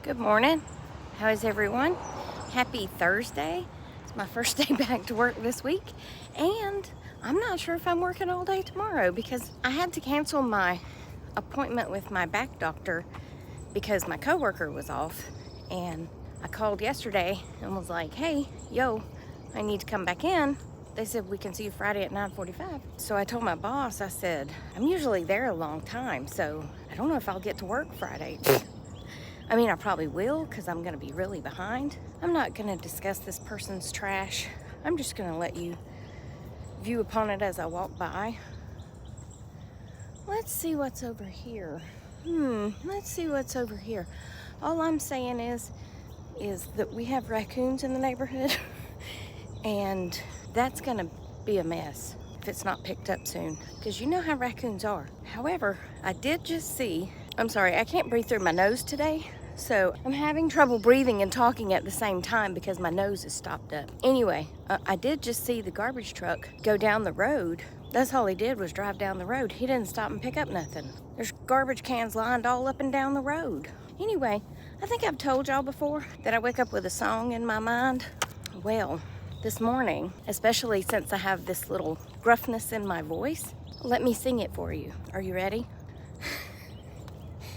Good morning. How is everyone? Happy Thursday. It's my first day back to work this week, and I'm not sure if I'm working all day tomorrow because I had to cancel my appointment with my back doctor because my coworker was off, and I called yesterday and was like, hey, I need to come back in. They said we can see you Friday at 9:45. So I told my boss, I said, I'm usually there a long time, so I don't know if I'll get to work Friday. I mean, I probably will because I'm going to be really behind. I'm not going to discuss this person's trash. I'm just going to let you view upon it as I walk by. Let's see what's over here. Let's see what's over here. All I'm saying is that we have raccoons in the neighborhood and that's going to be a mess if it's not picked up soon, because you know how raccoons are. However, I did just see, I'm sorry, I can't breathe through my nose today, so I'm having trouble breathing and talking at the same time because my nose is stopped up. Anyway, I did just see the garbage truck go down the road. That's all he did was drive down the road. He didn't stop and pick up nothing. There's garbage cans lined all up and down the road. Anyway, I think I've told y'all before that I wake up with a song in my mind. Well, this morning, especially since I have this little gruffness in my voice, let me sing it for you. Are you ready?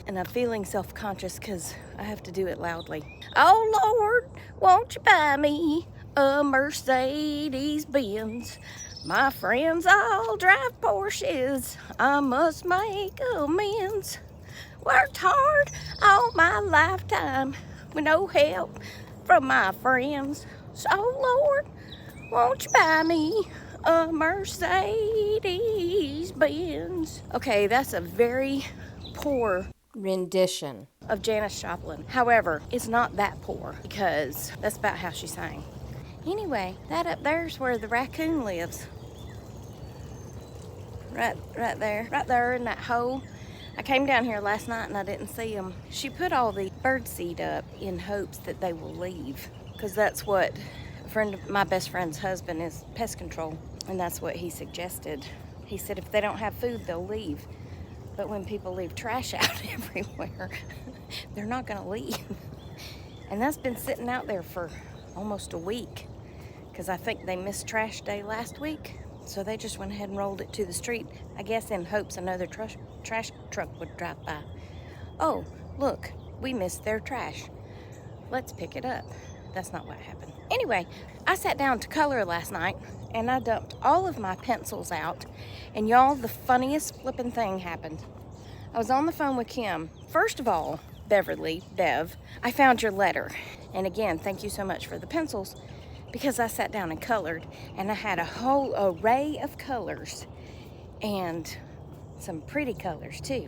And I'm feeling self-conscious because I have to do it loudly. Oh Lord, won't you buy me a Mercedes Benz? My friends all drive Porsches. I must make amends. Worked hard all my lifetime with no help from my friends. So Lord, won't you buy me a Mercedes Benz? Okay, that's a very poor rendition of Janis Joplin. However, it's not that poor because that's about how she sang. Anyway, that up there's where the raccoon lives. Right there in that hole. I came down here last night and I didn't see them. She put all the bird seed up in hopes that they will leave, because that's what my best friend's husband is, pest control, and that's what he suggested. He said if they don't have food, they'll leave. But when people leave trash out everywhere, they're not going to leave. And that's been sitting out there for almost a week, because I think they missed trash day last week. So they just went ahead and rolled it to the street, I guess in hopes another trash truck would drive by. Oh, look, we missed their trash. Let's pick it up. That's not what happened. Anyway, I sat down to color last night and I dumped all of my pencils out, and y'all, the funniest flipping thing happened. I was on the phone with Kim. First of all, Bev, I found your letter. And again, thank you so much for the pencils, because I sat down and colored and I had a whole array of colors and some pretty colors too.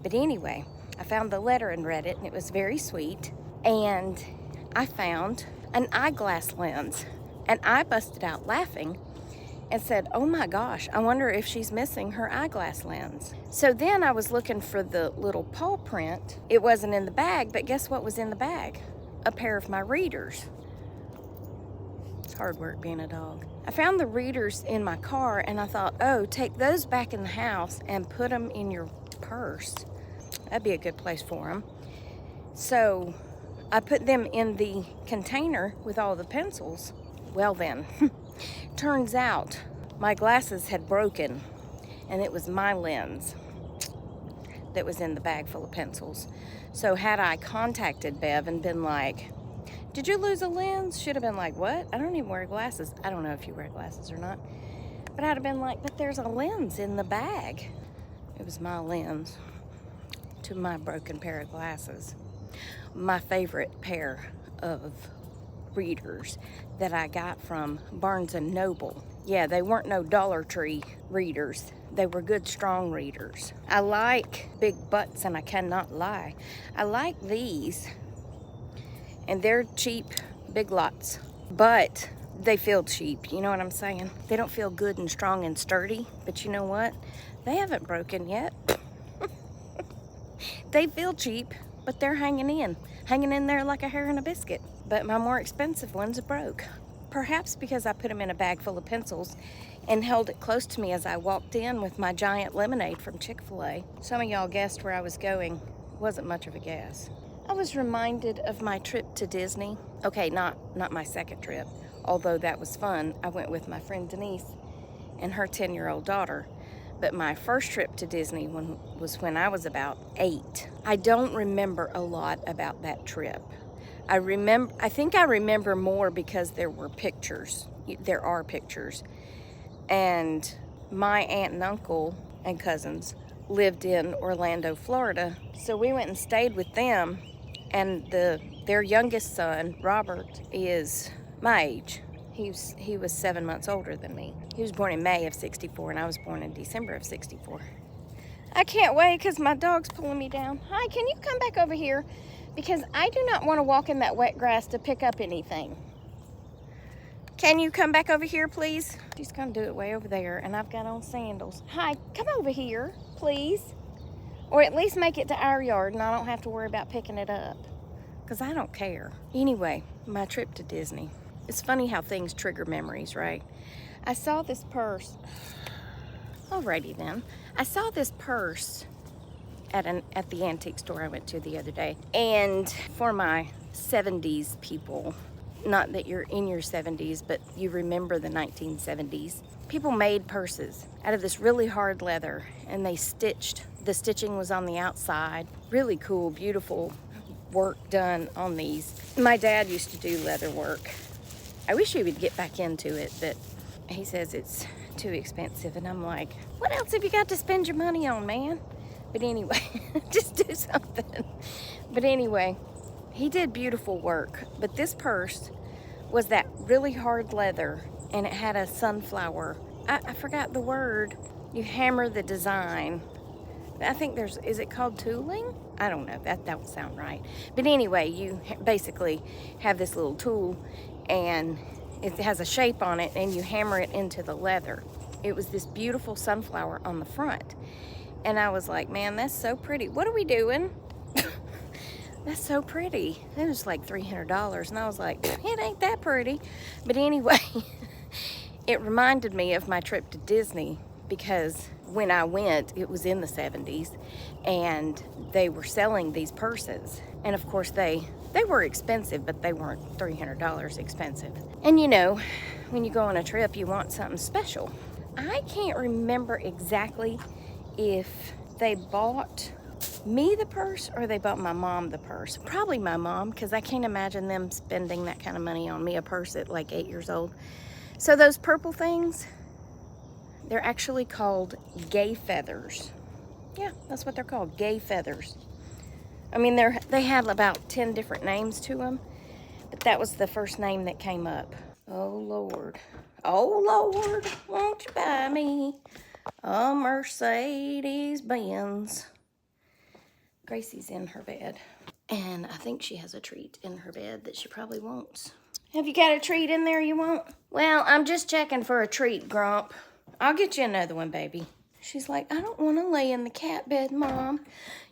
But anyway, I found the letter and read it, and it was very sweet. And I found an eyeglass lens, and I busted out laughing and said, oh my gosh, I wonder if she's missing her eyeglass lens. So then I was looking for the little paw print. It wasn't in the bag, but guess what was in the bag? A pair of my readers. It's hard work being a dog. I found the readers in my car and I thought, oh, take those back in the house and put them in your purse. That'd be a good place for them. So I put them in the container with all the pencils. Well then, turns out my glasses had broken, and it was my lens that was in the bag full of pencils. So had I contacted Bev and been like, did you lose a lens? Should have been like, what? I don't even wear glasses. I don't know if you wear glasses or not. But I'd have been like, but there's a lens in the bag. It was my lens to my broken pair of glasses. My favorite pair of readers that I got from Barnes & Noble. Yeah, they weren't no Dollar Tree readers. They were good, strong readers. I like big butts, and I cannot lie. I like these, and they're cheap, Big Lots, but they feel cheap. You know what I'm saying? They don't feel good and strong and sturdy, but you know what? They haven't broken yet. They feel cheap, but they're hanging in there like a hair in a biscuit. But my more expensive ones broke. Perhaps because I put them in a bag full of pencils and held it close to me as I walked in with my giant lemonade from Chick-fil-A. Some of y'all guessed where I was going. It wasn't much of a guess. I was reminded of my trip to Disney. Okay, not my second trip, although that was fun. I went with my friend Denise and her 10-year-old daughter. But my first trip to Disney was when I was about 8. I don't remember a lot about that trip. I think I remember more because there were pictures. There are pictures. And my aunt and uncle and cousins lived in Orlando, Florida. So we went and stayed with them, and their youngest son, Robert, is my age. He was 7 months older than me. He was born in May of 64, and I was born in December of 64. I can't wait because my dog's pulling me down. Hi, can you come back over here? Because I do not want to walk in that wet grass to pick up anything. Can you come back over here, please? She's gonna do it way over there, and I've got on sandals. Hi, come over here, please. Or at least make it to our yard, and I don't have to worry about picking it up, because I don't care. Anyway, my trip to Disney. It's funny how things trigger memories, right? I saw this purse. Alrighty then. I saw this purse at the antique store I went to the other day. And for my 70s people, not that you're in your 70s, but you remember the 1970s, people made purses out of this really hard leather, and the stitching was on the outside. Really cool, beautiful work done on these. My dad used to do leather work. I wish he would get back into it, but he says it's too expensive, and I'm like, what else have you got to spend your money on, man? But anyway, just do something. But anyway, he did beautiful work, but this purse was that really hard leather, and it had a sunflower. I forgot the word. You hammer the design. I think is it called tooling? I don't know, that don't sound right. But anyway, you basically have this little tool, and it has a shape on it, and you hammer it into the leather. It was this beautiful sunflower on the front. And I was like, man, that's so pretty. What are we doing? That's so pretty. It was like $300. And I was like, it ain't that pretty. But anyway, it reminded me of my trip to Disney, because when I went, it was in the 70s, and they were selling these purses. And of course, they were expensive, but they weren't $300 expensive. And you know, when you go on a trip, you want something special. I can't remember exactly if they bought me the purse or they bought my mom the purse. Probably my mom, because I can't imagine them spending that kind of money on me a purse at like 8 years old. So those purple things, they're actually called gay feathers. Yeah, that's what they're called, gay feathers. I mean, they had about 10 different names to them, but that was the first name that came up. Oh Lord, won't you buy me a Mercedes-Benz? Gracie's in her bed, and I think she has a treat in her bed that she probably wants. Have you got a treat in there you want? Well, I'm just checking for a treat, Grump. I'll get you another one, baby. She's like, I don't want to lay in the cat bed, Mom.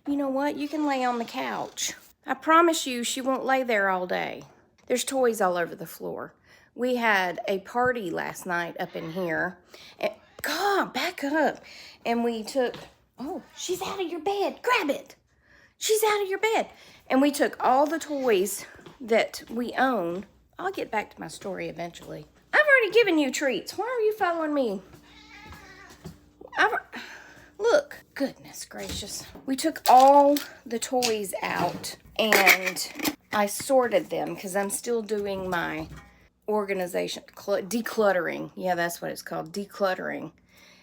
You know what? You can lay on the couch. I promise you she won't lay there all day. There's toys all over the floor. We had a party last night up in here. And, God, back up. And we took, oh, she's out of your bed. Grab it. She's out of your bed. And we took all the toys that we own. I'll get back to my story eventually. I've already given you treats. Why are you following me? Look, goodness gracious. We took all the toys out and I sorted them because I'm still doing my organization, decluttering. Yeah, that's what it's called, decluttering.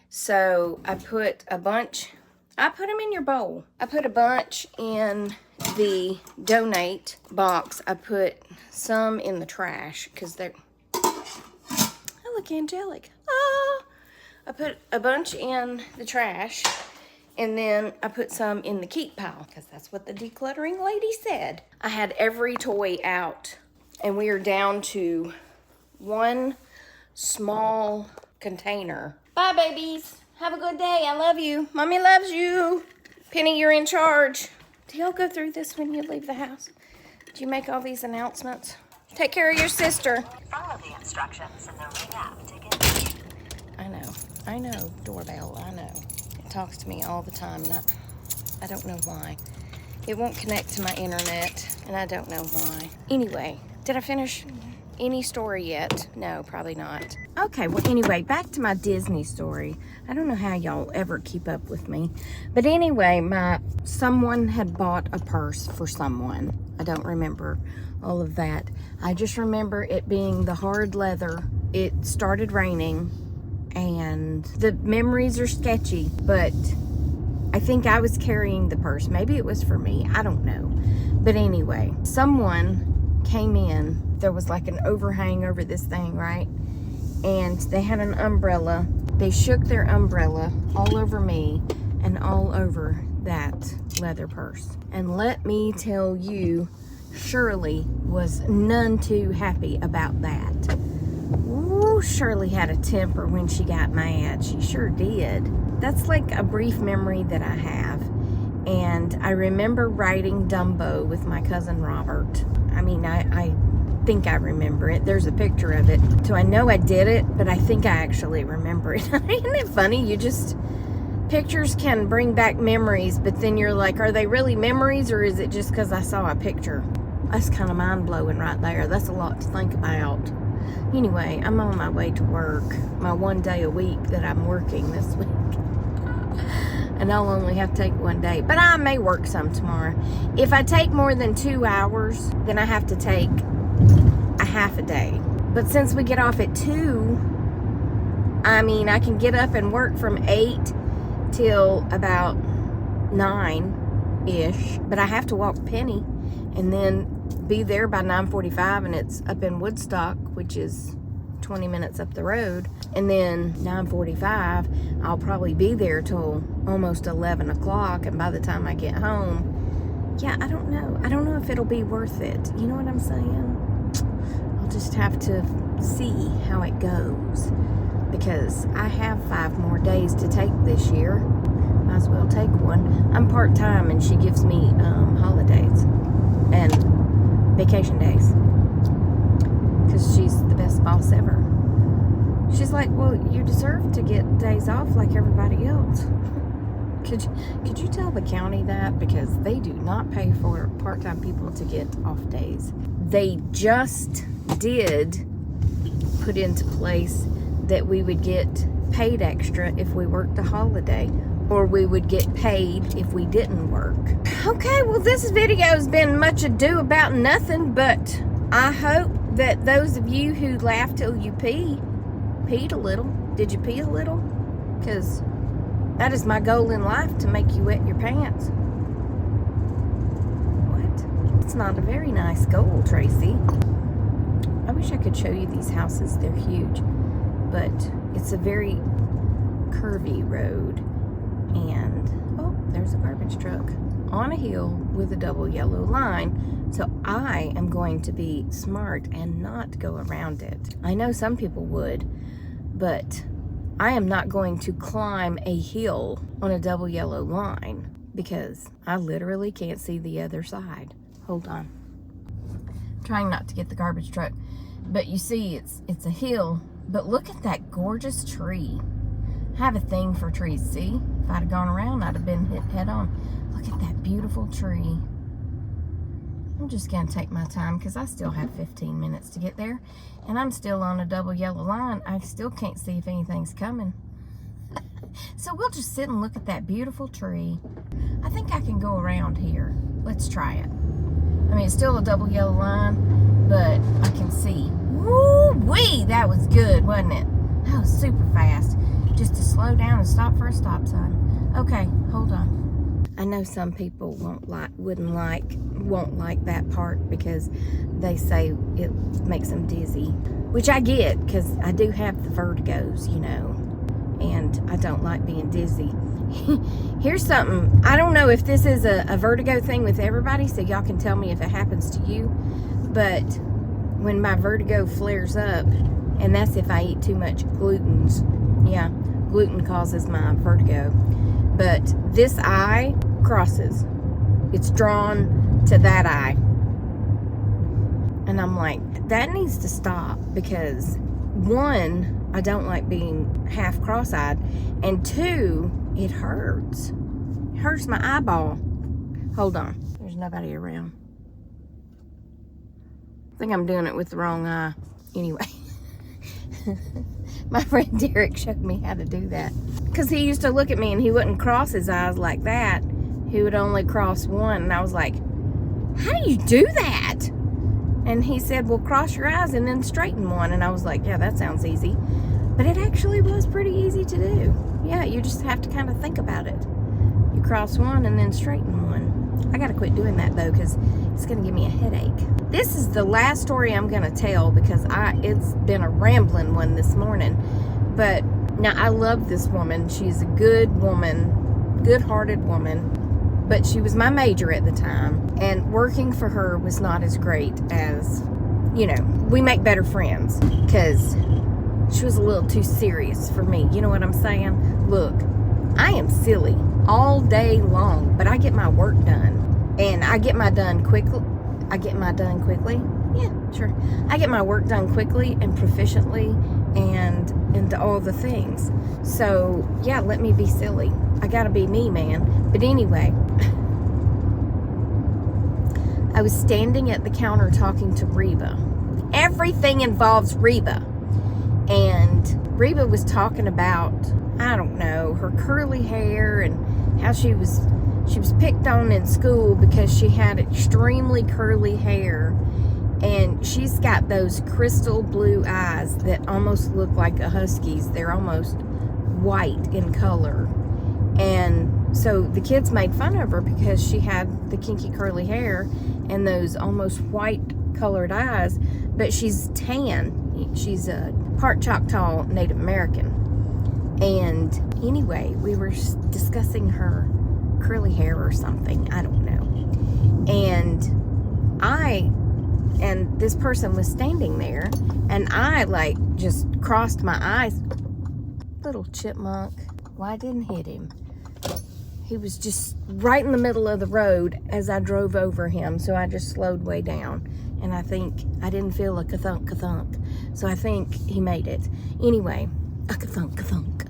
So I put a bunch, I put them in your bowl. I put a bunch in the donate box. I put some in the trash because they're, I look angelic. Ah! I put a bunch in the trash, and then I put some in the keep pile because that's what the decluttering lady said. I had every toy out, and we are down to one small container. Bye, babies. Have a good day. I love you. Mommy loves you. Penny, you're in charge. Do y'all go through this when you leave the house? Do you make all these announcements? Take care of your sister. Follow the instructions in the ring app to get. I know, doorbell, I know. It talks to me all the time, and I don't know why. It won't connect to my internet, and I don't know why. Anyway, did I finish any story yet? No, probably not. Okay, well, anyway, back to my Disney story. I don't know how y'all ever keep up with me. But anyway, someone had bought a purse for someone. I don't remember all of that. I just remember it being the hard leather. It started raining, and the memories are sketchy, but I think I was carrying the purse. Maybe it was for me. I don't know. But anyway, someone came in. There was like an overhang over this thing, right? And they had an umbrella. They shook their umbrella all over me and all over that leather purse. And let me tell you, Shirley was none too happy about that. Ooh, Shirley had a temper when she got mad. She sure did. That's like a brief memory that I have. And I remember riding Dumbo with my cousin Robert. I mean, I think I remember it. There's a picture of it. So I know I did it, but I think I actually remember it. Isn't it funny? Pictures can bring back memories, but then you're like, are they really memories, or is it just because I saw a picture? That's kind of mind-blowing right there. That's a lot to think about. Anyway, I'm on my way to work. My one day a week that I'm working this week. And I'll only have to take one day. But I may work some tomorrow. If I take more than 2 hours, then I have to take a half a day. But since we get off at 2, I mean, I can get up and work from 8 till about 9-ish. But I have to walk Penny and then be there by 9:45, and it's up in Woodstock, which is 20 minutes up the road. And then 9:45, I'll probably be there till almost 11 o'clock. And by the time I get home, yeah, I don't know. I don't know if it'll be worth it. You know what I'm saying? I'll just have to see how it goes, because I have 5 more days to take this year. Might as well take one. I'm part-time, and she gives me holidays and vacation days, because she's the best boss ever. She's like, well, you deserve to get days off like everybody else. Could you tell the county that? Because they do not pay for part-time people to get off days. They just did put into place that we would get paid extra if we worked a holiday, or we would get paid if we didn't work. Okay, well, this video has been much ado about nothing, but I hope that those of you who laugh till you peed a little. Did you pee a little? Because that is my goal in life, to make you wet your pants. What? It's not a very nice goal, Tracy. I wish I could show you these houses. They're huge, but it's a very curvy road. And, oh, there's a garbage truck on a hill with a double yellow line. So I am going to be smart and not go around it. I know some people would, but I am not going to climb a hill on a double yellow line, because I literally can't see the other side. Hold on. I'm trying not to get the garbage truck. But you see, it's a hill. But look at that gorgeous tree. I have a thing for trees. See? If I'd have gone around, I'd have been hit head on. Look at that beautiful tree. I'm just going to take my time, because I still have 15 minutes to get there. And I'm still on a double yellow line. I still can't see if anything's coming. So we'll just sit and look at that beautiful tree. I think I can go around here. Let's try it. I mean, it's still a double yellow line, but I can see. Woo-wee! That was good, wasn't it? That was super fast. Just to slow down and stop for a stop sign. Okay, hold on. I know some people won't like that part, because they say it makes them dizzy, which I get, because I do have the vertigos, you know, and I don't like being dizzy. Here's something. I don't know if this is a vertigo thing with everybody, so y'all can tell me if it happens to you, but when my vertigo flares up, and that's if I eat too much glutens. Yeah, gluten causes my vertigo. But this eye crosses. It's drawn to that eye. And I'm like, that needs to stop, because 1, I don't like being half cross-eyed, and 2, it hurts. It hurts my eyeball. Hold on. There's nobody around. I think I'm doing it with the wrong eye. Anyway. My friend Derek showed me how to do that. Because he used to look at me and he wouldn't cross his eyes like that. He would only cross one. And I was like, how do you do that? And he said, well, cross your eyes and then straighten one. And I was like, yeah, that sounds easy. But it actually was pretty easy to do. Yeah, you just have to kind of think about it. You cross one and then straighten one. I gotta quit doing that though, because it's gonna give me a headache. This is the last story I'm gonna tell, because it's been a rambling one this morning. But now, I love this woman. She's a good woman, good-hearted woman, but she was my major at the time, and working for her was not as great as, you know, we make better friends, because she was a little too serious for me. You know what I'm saying? Look, I am silly all day long, but I get my work done. And I get my done quickly. Yeah, sure. I get my work done quickly and proficiently and into all the things. So, yeah, let me be silly. I gotta be me, man. But anyway, I was standing at the counter talking to Reba. Everything involves Reba. And Reba was talking about, I don't know, her curly hair and how she was picked on in school because she had extremely curly hair, and she's got those crystal blue eyes that almost look like a husky's. They're almost white in color. And so the kids made fun of her because she had the kinky curly hair and those almost white colored eyes, but she's tan. She's a part Choctaw Native American. And anyway, we were discussing her curly hair or something. I don't know. And this person was standing there, and I like just crossed my eyes. Little chipmunk. Well, I didn't hit him. He was just right in the middle of the road as I drove over him, so I just slowed way down. And I think I didn't feel a ka-thunk, ka-thunk. So I think he made it. Anyway, a ka-thunk, ka-thunk.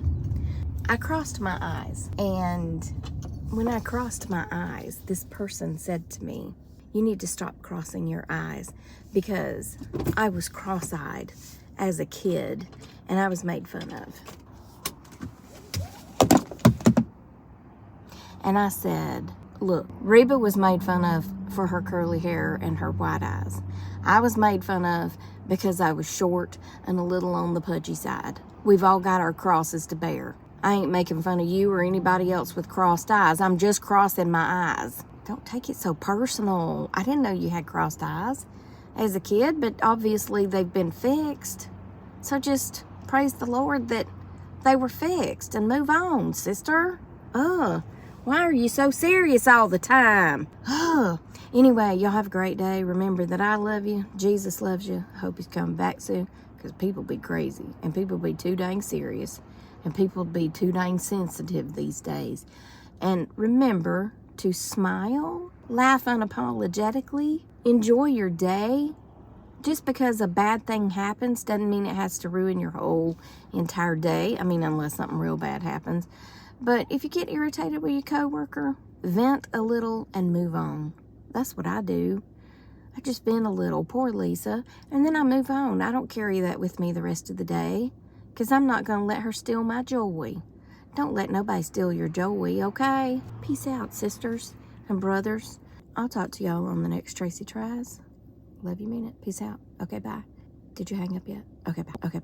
I crossed my eyes, and when I crossed my eyes, this person said to me, you need to stop crossing your eyes, because I was cross-eyed as a kid and I was made fun of. And I said, look, Reba was made fun of for her curly hair and her white eyes. I was made fun of because I was short and a little on the pudgy side. We've all got our crosses to bear. I ain't making fun of you or anybody else with crossed eyes. I'm just crossing my eyes. Don't take it so personal. I didn't know you had crossed eyes as a kid, but obviously they've been fixed. So just praise the Lord that they were fixed and move on, sister. Why are you so serious all the time? Anyway, y'all have a great day. Remember that I love you. Jesus loves you. Hope he's coming back soon, because people be crazy and people be too dang serious. And people be too dang sensitive these days. And remember to smile, laugh unapologetically, enjoy your day. Just because a bad thing happens doesn't mean it has to ruin your whole entire day. I mean, unless something real bad happens. But if you get irritated with your coworker, vent a little and move on. That's what I do. I just vent a little, poor Lisa, and then I move on. I don't carry that with me the rest of the day, because I'm not going to let her steal my joy. Don't let nobody steal your joy, okay? Peace out, sisters and brothers. I'll talk to y'all on the next Tracy Tries. Love you, mean it. Peace out. Okay, bye. Did you hang up yet? Okay, bye. Okay, bye.